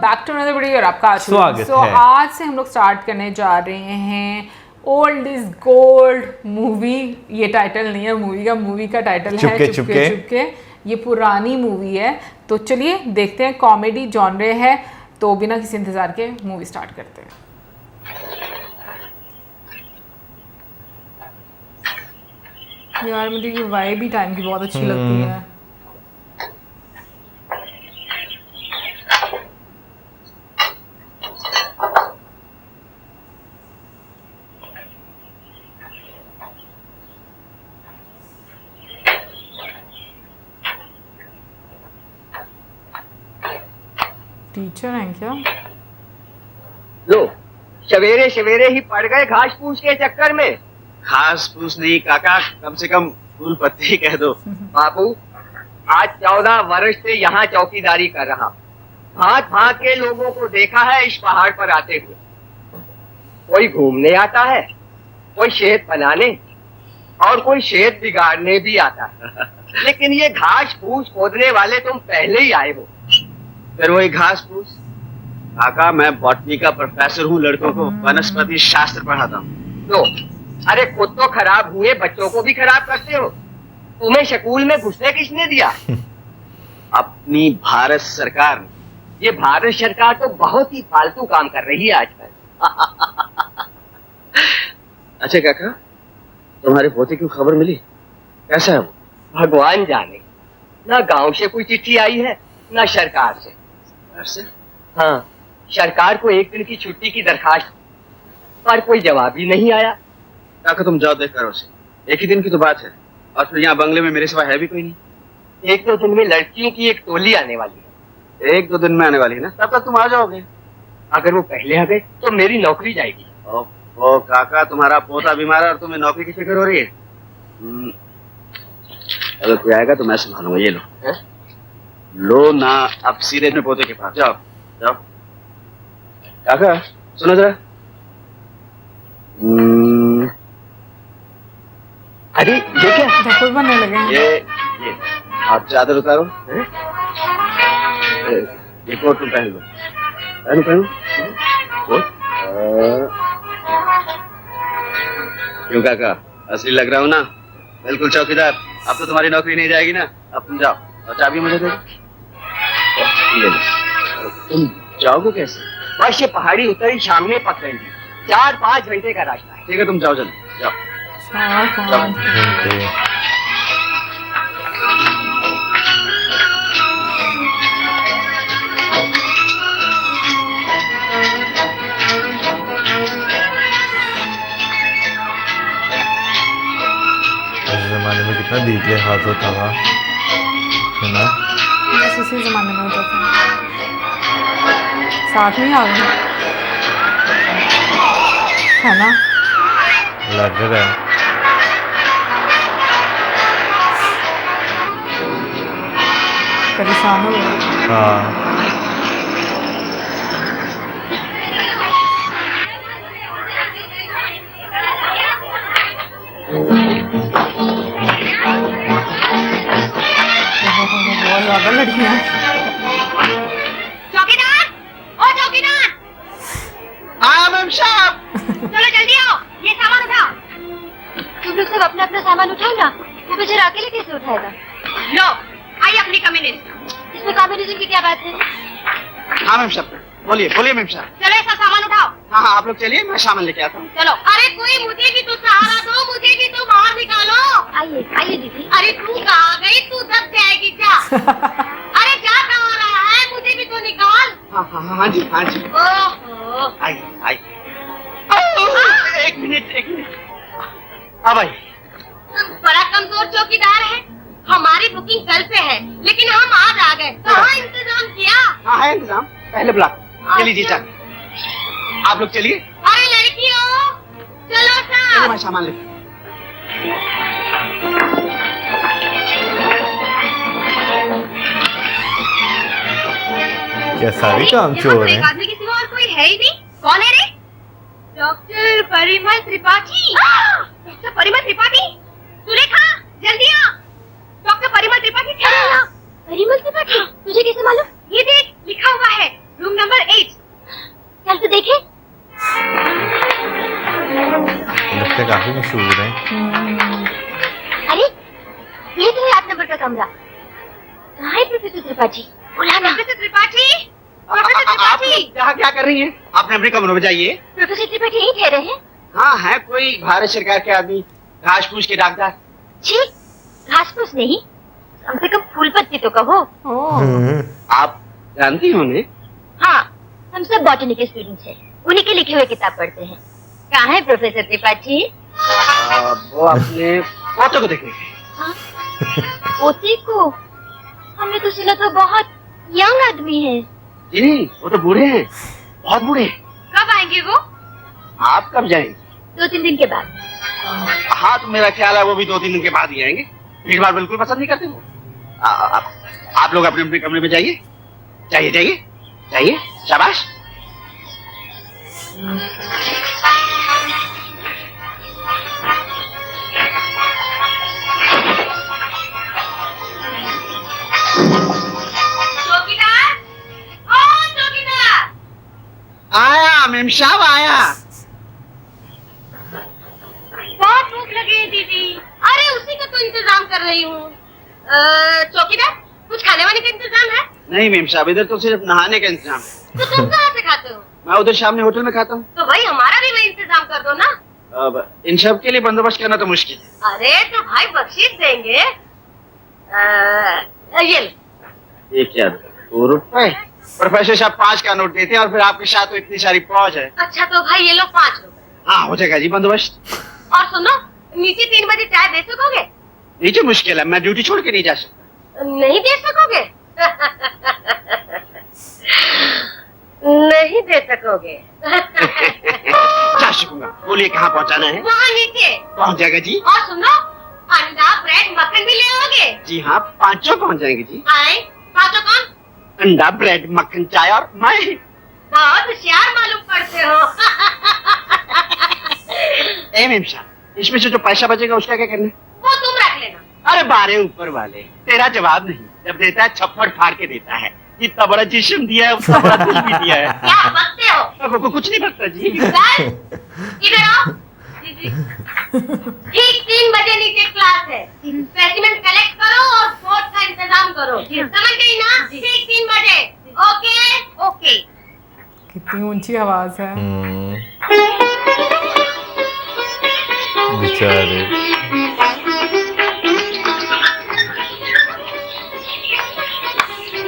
Back to another video और आपका स्वागत है। आज से हम लोग स्टार्ट करने जा रहे हैं ओल्ड इज गोल्ड मूवी। ये टाइटल नहीं है मूवी का टाइटल है चुपके चुपके। ये पुरानी मूवी है, तो चलिए देखते हैं। कॉमेडी जॉनरे है, तो बिना किसी इंतजार के मूवी स्टार्ट करते हैं। यार मुझे ये वाइब भी टाइम की बहुत अच्छी लगती है। टीचर हैं क्या? लो, सवेरे सवेरे ही पड़ गए घास फूस के चक्कर में। घास फूस नहीं काका, कम से कम फूल पत्ते ही कह दो। बाबू, आज 14 वर्ष से यहाँ चौकीदारी कर रहा। भाग भाग के लोगों को देखा है इस पहाड़ पर आते हुए। कोई घूमने आता है, कोई शहद बनाने और कोई शहद बिगाड़ने भी आता है। लेकिन ये घास फूस खोदने वाले तुम पहले ही आए हो। फिर वही घास फूस। काका, मैं बॉटनी का प्रोफेसर हूँ, लड़कों को वनस्पति शास्त्र पढ़ाता हूँ। तो अरे खुद तो खराब हुए, बच्चों को भी खराब करते हो। तुम्हें स्कूल में घुसने किसने दिया? अपनी भारत सरकार। ये भारत सरकार तो बहुत ही फालतू काम कर रही है आजकल। अच्छा काका, तुम्हारे पोते की खबर मिली? कैसा है वो? भगवान जाने, ना गांव से कोई चिट्ठी आई है ना सरकार से। हाँ, सरकार को एक दिन की छुट्टी की दरखास्त, पर कोई जवाब ही नहीं आया। काका तुम जाओ देख कर उसे। एक ही दिन की तो बात है, और फिर यहाँ बंगले में मेरे सिवा है भी कोई नहीं। 1-2 दिन में लड़कियों की एक टोली आने वाली है। 1-2 दिन में आने वाली है ना, तब तक तुम आ जाओगे। अगर वो पहले आ गए तो मेरी नौकरी जाएगी। ओ काका, तुम्हारा पोता बीमार है और तुम्हें नौकरी की फिक्र हो रही है। अगर कोई आएगा तो मैं संभालूंगा। ये लो है? लो ना, अब सीधे अपने पोते के पास जाओ। जाओ काका, सुनो जरा। अरे ये क्या? ढकुल बनने लगे हैं। ये आप चादर उतारो। ये कोट तुम पहन लो। पहनो कोट। क्यों काका, असली लग रहा हूँ ना? बिल्कुल चौकीदार। अब तो तुम्हारी नौकरी नहीं जाएगी ना। अब तुम जाओ और चाबी मुझे दे दो। ये लो। तुम जाओगे कैसे? बस ये पहाड़ी उतरी सामने पकड़ेंगी। 4-5 घंटे का रास्ता है। ठीक है, तुम जाओ जल्दी जाओ। जमाने में कितना दीजिए हाथ होता था, है ना? बस उसी जमाने में होता था। साथ में आ गए, है ना? लग रहा है। परेशान हो गए। हाँ, बहुत ज्यादा लड़कियां। चौकीदार, ओ चौकीदार, हाँ मैम साहब। चलो जल्दी आओ, ये सामान उठाओ। तुम लोग सब अपना अपना सामान उठाओ ना, वो बेचारा अकेले कैसे उठाएगा? लो, आइए अपनी कम्युनिस्ट। इसमें कम्युनिज्म की क्या बात है? हाँ मैम साहब, बोलिए मैम साहब। चलो ऐसा सामान उठाओ। हाँ आप लोग चलिए, मैं सामान लेके आता हूँ। चलो। अरे कोई मुझे भी तो सहारा दो, मुझे भी तो बाहर निकालो। आइए दीदी। अरे तू कहाँ गई? तू दब जाएगी क्या? अरे क्या कहा रहा है? मुझे भी तो निकाल। हाँ जी। ओहो, आइए। एक मिनट। अब आई। बड़ा कमजोर चौकीदार है। हमारी बुकिंग कल से है, लेकिन हम आज आ गए। कहाँ इंतजाम किया? हाँ है इंतजाम, पहले ब्लॉक। ये लीजिए चाबी। आप लोग चलिए। अरे लड़कियों, चलो चलिए, साहब। मैं सामान लेके। क्या सारी काम चोर एक हैं? आदमी के सिवा और कोई है ही नहीं। कौन है रे? डॉक्टर परिमल त्रिपाठी। डॉक्टर परिमल त्रिपाठी, सुलेखा जल्दी आ। डॉक्टर परिमल त्रिपाठी। परिमल त्रिपाठी, तुझे कैसे मालूम? ये देख, लिखा हुआ है रूम नंबर देखे। लगता है काफी मशहूर है। अरे ये तो है 8 नंबर का कमरा। कहाँ है प्रोफेसर त्रिपाठी? बुलाना। प्रोफेसर त्रिपाठी, प्रोफेसर आप त्रिपाठी। यहाँ क्या कर रही हैं? आपने अपने कमरों में जाइए। प्रोफेसर त्रिपाठी यहीं ठहरे हैं? हाँ है कोई भारत सरकार के आदमी, घास फूस के डाकदार। छी, घास फूस नहीं, कम से कम फूल पत्ती तो कहो। ओह आप जानती हो उन्हें? हाँ, हम सब बॉटनी के स्टूडेंट्स हैं, उन्हीं के लिखे हुए किताब पढ़ते हैं। कहाँ है प्रोफेसर त्रिपाठी? वो अपने पोतों को देखने गए। हाँ? पोते को? हमने तो सुना तो बहुत यंग आदमी है। जी नहीं, वो तो बूढ़े हैं, बहुत बूढ़े हैं। कब आएंगे वो? आप कब जाएंगे? 2-3 दिन के बाद। हाँ तो मेरा ख्याल है वो भी 2-3 दिन के बाद ही आएंगे। भीड़ भाड़ बिल्कुल पसंद नहीं करते वो। आप लोग अपने अपने कमरे में जाइए, जाइए जाइए जाइए, शाबाश। चौकीदार, ओ चौकीदार। आया मेम साहब आया। बहुत भूख लगी है दीदी। अरे उसी का तो इंतजाम कर रही हूँ। चौकीदार, कुछ खाने वाने का इंतजाम है? नहीं मेम साहब, इधर तो सिर्फ नहाने का इंतजाम है। तो तुम कहाँ से खाते हो? मैं उधर सामने होटल में खाता हूँ। तो भाई हमारा भी वही इंतजाम कर दो ना। अब इन सब के लिए बंदोबस्त करना तो मुश्किल है। अरे तो भाई बख्शीश देंगे। ये लो। ये क्या 2 रुपए? प्रोफेसर साहब 5 का नोट देते हैं और फिर आपके साथ तो इतनी सारी फौज है। अच्छा तो भाई ये लो 5 रुपए। हाँ हो जाएगा जी बंदोबस्त। और सुनो, नीचे 3 बजे चाय दे सकोगे? नीचे मुश्किल है, मैं ड्यूटी छोड़ के नहीं जा सकता। नहीं दे सकोगे? नहीं दे सकोगे। जा सकूंगा। बोलिए कहाँ पहुँचाना है? वहाँ नीचे। पहुँच जाएगा जी। और सुनो, अंडा ब्रेड मक्खन भी ले आओगे? जी हाँ, 5 पहुँच जाएंगे जी। आए, 5 कौन? अंडा ब्रेड मक्खन चाय और मैं। बहुत होशियार मालूम पड़ते हो। ए मेम साहब, इसमें से जो पैसा बचेगा उसका क्या करना है? वो तुम रख लेना। अरे बारे ऊपर वाले, तेरा जवाब नहीं। जब देता है छप्पड़ फाड़ के देता है। इतना बड़ा जिस्म दिया है, उतना बड़ा दिल भी दिया है। क्या बकते हो? कुछ नहीं बकता जी। सर, इधर आओ। जी जी। ठीक 3 बजे नीचे क्लास है। स्पेसिमेन कलेक्ट करो और स्पोर्ट का इंतजाम करो। समझ गई ना? ठीक 3 बजे। Okay okay. कितनी ऊंची आवाज है। बेचारे।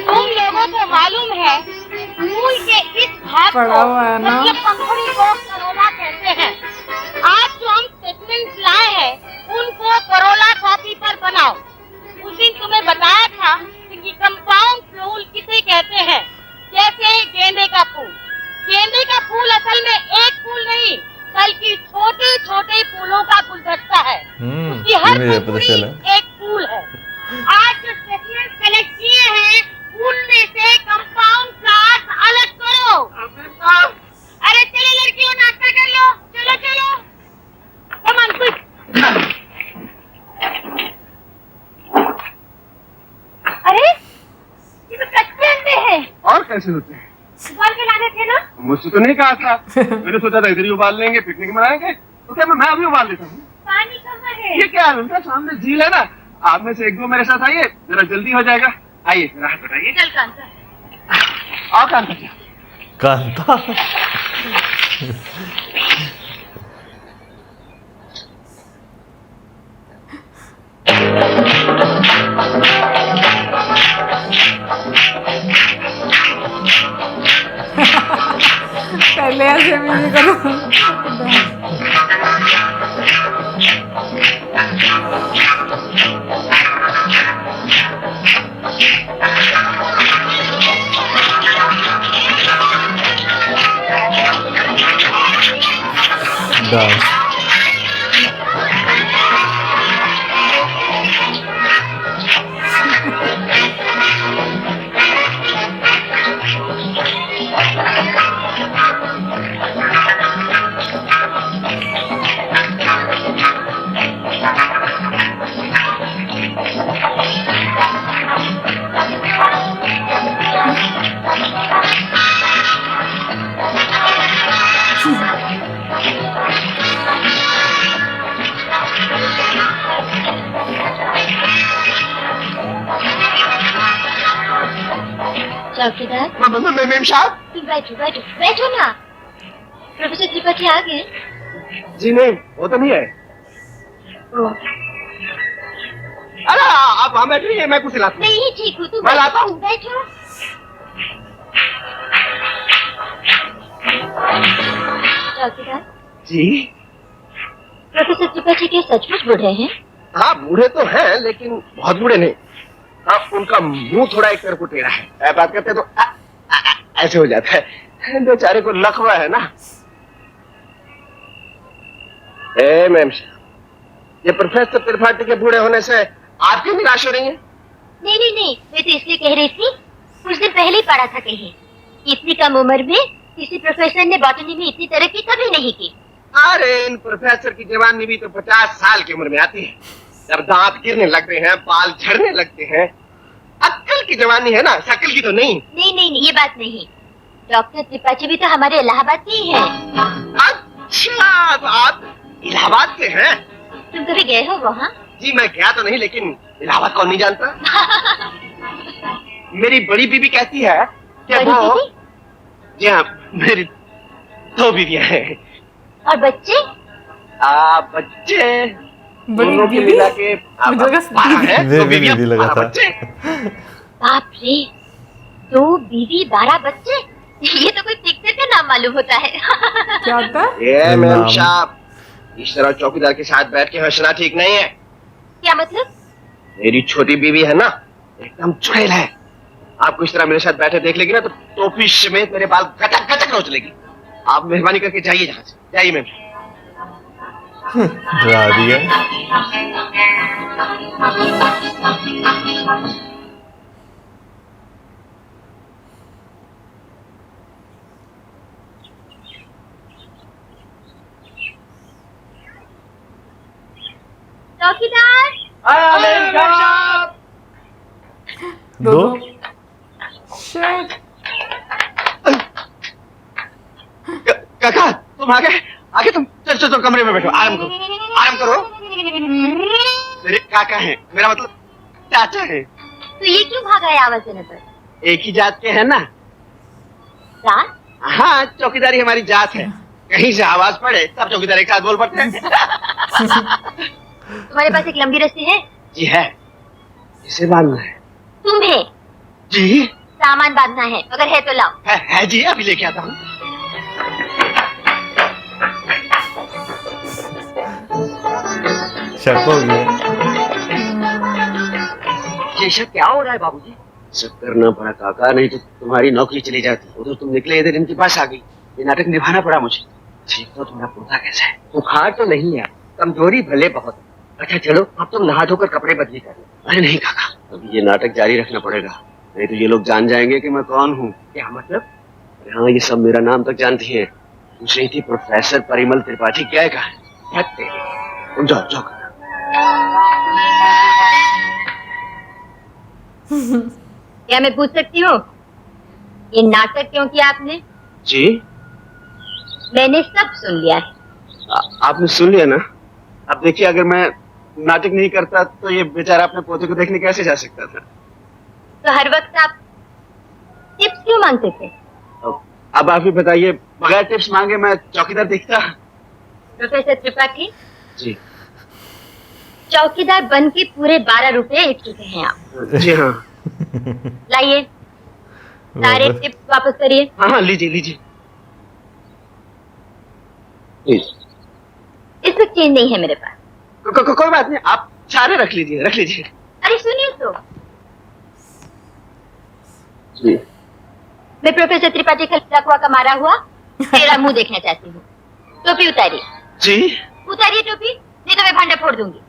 तुम लोगों को मालूम है फूल के इस भाग पड़ा हुआ है ना। मतलब पंखुड़ी को करोला कहते हैं। आज जो हम स्टेटमेंट्स लाए हैं उनको करोला कॉपी पर बनाओ। उस दिन तुम्हें बताया था कि कंपाउंड फूल किसे कहते हैं। जैसे गेंदे का फूल। गेंदे का फूल असल में एक फूल नहीं बल्कि छोटे छोटे फूलों का गुलदस्ता है। उसकी हर मुझे पता पंखुड़ी चला। एक फूल है। आज जो स्टेटमेंट कलेक्ट किए हैं उनमें से कंपाउंड फ्लावर्स अलग करो। अरे चलो लड़कियों, नाश्ता कर लो। चलो चलो, कम ऑन क्विक। अरे ये तो कच्चे अंडे हैं। और कैसे होते हैं? उबाल के लाने थे ना? मुझसे तो नहीं कहा था। मैंने सोचा था इधर ही उबाल लेंगे, पिकनिक मनाएंगे। तो क्या मैं अभी उबाल लेता हूँ। पानी कहाँ है? ये क्या है, उनका सामने झील है ना। आप में से 1-2 मेरे साथ आइए, जरा जल्दी हो जाएगा। आइए मेरा हाथ बताइए। चल कांता। आओ कांता जी। कांता। पहले ऐसे म्यूजिक करो। डांस। चौकीदार मेम साहब। तुम बैठो बैठो बैठो ना। प्रोफेसर त्रिपाठी आ गए? जी नहीं, वो तो नहीं है। अरे आप वहाँ बैठ रही है, मैं कुछ लाता हूँ। नहीं ठीक हूँ, तुम मैं लाता हूँ। बैठो। चौकीदार जी प्रोफेसर त्रिपाठी के सचमुच बूढ़े हैं? हाँ, बूढ़े तो हैं लेकिन बहुत बूढ़े नहीं। आप उनका मुंह थोड़ा एक तरफ को टेढ़ा है, बात करते तो ऐसे हो जाता है। बेचारे को लकवा है ना। ए मैम, ये प्रोफेसर त्रिपाठी के बूढ़े होने से आप क्यों निराश हो रही हैं? नहीं नहीं नहीं, मैं तो इसलिए कह रही थी, कुछ दिन पहले ही पढ़ा था कहीं, इतनी कम उम्र में किसी प्रोफेसर ने बॉटनी में इतनी तरक्की कभी नहीं की। अरे इन प्रोफेसर की जवानी भी तो 50 साल की उम्र में आती है, जब दांत गिरने लगते हैं, बाल झड़ने लगते हैं। अक्ल की जवानी है ना, शकल की तो नहीं। नहीं नहीं नहीं, ये बात नहीं। डॉक्टर त्रिपाठी भी तो हमारे इलाहाबाद के ही हैं। अच्छा, तो आप इलाहाबाद के हैं? तुम कभी गए हो वहाँ? जी मैं गया तो नहीं, लेकिन इलाहाबाद कौन नहीं जानता। मेरी बड़ी बीबी कहती है कि बड़ी वो, बीबी? जी हाँ, मेरी 2 बीवियां हैं। और बच्चे? बच्चे बड़ी दोनों की बीबी? मिला के मुझे लगा 12 हैं, मेरे 2 भी बीवियां, बीबी लगा 12 था। बच्चे। बाप रे, 2 बीवी 12 बच्चे, ये तो कोई पिक्चर का नाम मालूम होता है। क्या होता है? ये मैम नाम। साहब, इस तरह चौकीदार के साथ बैठ के हंसना ठीक नहीं है। क्या मतलब? मेरी छोटी बीवी है ना, एकदम चुड़ैल है। आपको इस तरह मेरे साथ बैठे देख लेगी ना तो टोपी समेत मेरे बाल गटक गटक नोच लेगी। आप मेहरबानी करके जाइए यहाँ से, जाइए मैम। डरा दिया। चौकीदार दो दो शिट। काका तुम आगे तुम चल चल चल कमरे में बैठो, आराम करो आराम करो। मेरे काका हैं, मेरा मतलब चाचा है। तो ये क्यों भागा है आवाज देने पर? एक ही जात के हैं ना। रात? हाँ, चौकीदारी हमारी जात है। कहीं से आवाज पड़े सब चौकीदार एक साथ बोल पड़ते हैं। तुम्हारे पास एक लंबी रस्सी है? जी है, इसे बांधना है। तुम्हें जी सामान बांधना है, अगर है तो लाओ। है जी, अभी लेके आता हूँ। शक हो गया। ये सब क्या हो रहा है बाबूजी? सब करना पड़ा काका, नहीं तो तुम्हारी नौकरी चली जाती। उधर तुम निकले इधर इनके पास आ गई, ये नाटक निभाना पड़ा मुझे। ठीक तो तुम्हारा पोता कैसा है? बुखार तो नहीं है, कमजोरी भले बहुत। अच्छा चलो अब तुम नहा धोकर कपड़े बदली कर लो। अरे नहीं काका, अभी ये नाटक जारी रखना पड़ेगा, नहीं तो ये लोग जान जाएंगे कि मैं कौन हूँ। क्या मतलब? हाँ, ये सब मेरा नाम तक जानती है। पूछ रही थी प्रोफेसर परिमल त्रिपाठी क्या कहा। तुम जाओ जाओ। क्या मैं पूछ सकती हूँ ये नाटक क्यों किया आपने? जी मैंने सब सुन लिया है। आपने सुन लिया ना? अब देखिए, अगर मैं नाटक नहीं करता तो ये बेचारा अपने पोते को देखने कैसे जा सकता था। तो हर वक्त आप टिप्स क्यों मांगते थे? अब आप ही बताइए, बगैर टिप्स मांगे मैं चौकीदार दिखता? प्रोफेसर त्रिपाठी, जी चौकीदार बन के पूरे 12 रुपए ले चुके हैं आप। जी हाँ। लाइए सारे वापस। टिप्स वापस करिए। हाँ हाँ, लीजिए लीजिए। इसमें चेंज नहीं है मेरे पास। कोई बात नहीं, आप सारे रख लीजिए रख लीजिए। अरे सुनिए तो, जी मैं प्रोफेसर त्रिपाठी का लकवा का मारा हुआ तेरा मुंह देखना चाहती हूँ। टोपी उतारिए। जी उतारिए टोपी, नहीं तो मैं भांडा फोड़ दूंगी।